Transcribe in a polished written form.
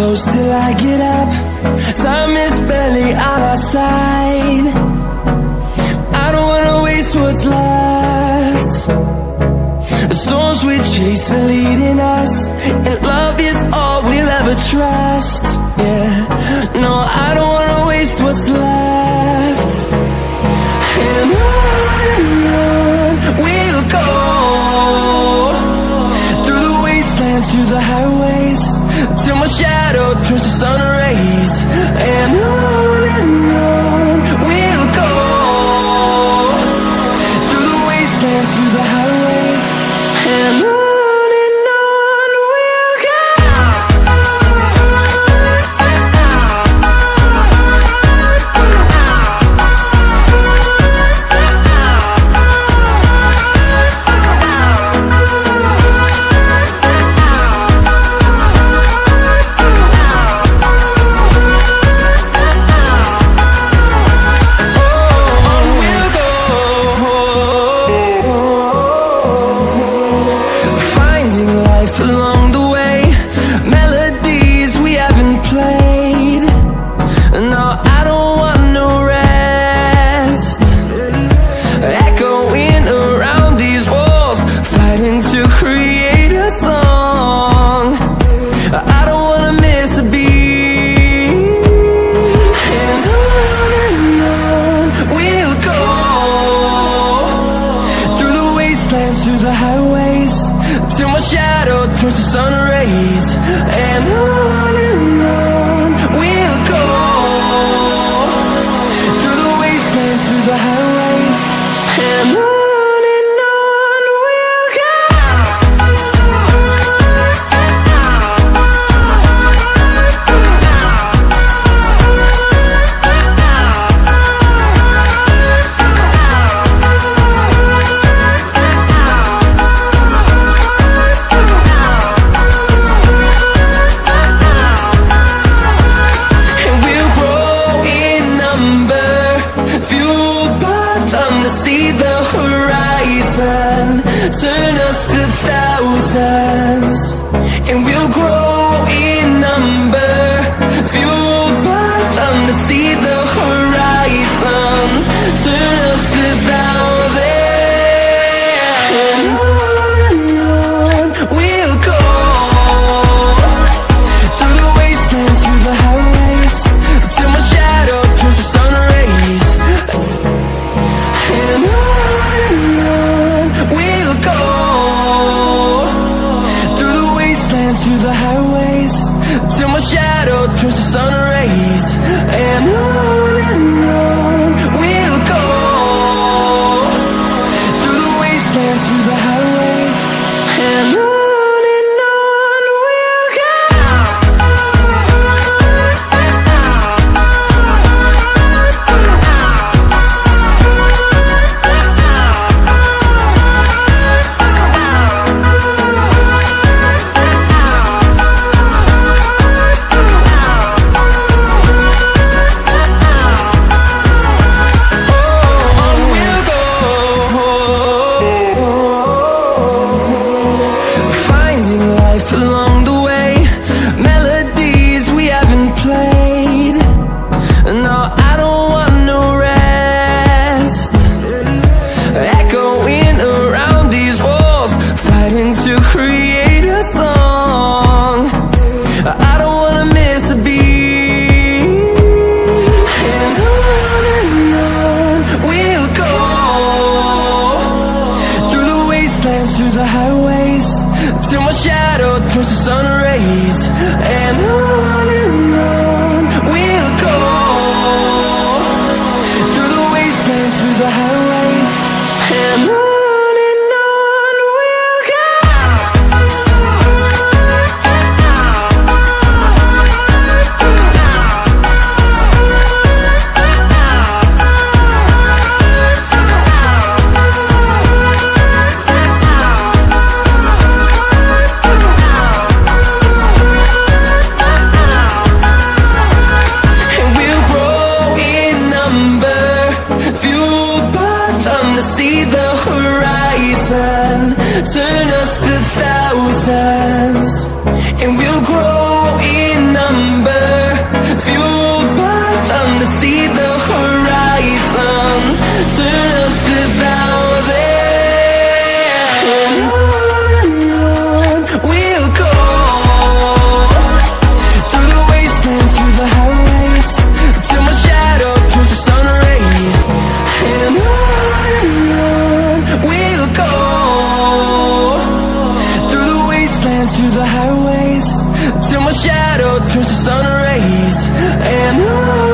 close till I get up. Time is barely on our side. I don't wanna waste what's left. The storms we chase are leading us, and love is all we'll ever trust. Yeah, no, I don't wanna waste what's left. And on we'll go, through the wastelands, through the highways, till my shadow turns to sun rays. And on we'll go, through the wastelands, through the highways, and on we'll go. Through the highways, till my shadow turns to sun rays. And on we'll go, through the wastelands, through the highways, and on we'll go. Turn us to thousands, and we'll grow in number, fueled by them to see the horizon. Turn us to thousands, and on we'll go, through the wastelands, through the highways, till my shadow turns to sun rays. And on we'll go, through the wastelands, through the highways, till my shadow turns to sun rays. And on we'll go, through the wastelands, through the highways, and on we'll go. Along the way, melodies we haven't played. No, I don't want no rest. Echoing around these walls, fighting to create a song. I don't wanna miss a beat. And on we'll go, through the wastelands, through the highways, till my shadow turns to sun rays. And on we'll go, through the wastelands, through the highways, and on we'll go. Turn us to thousands, and we'll grow in numbers. till my shadow turns to sun rays. And on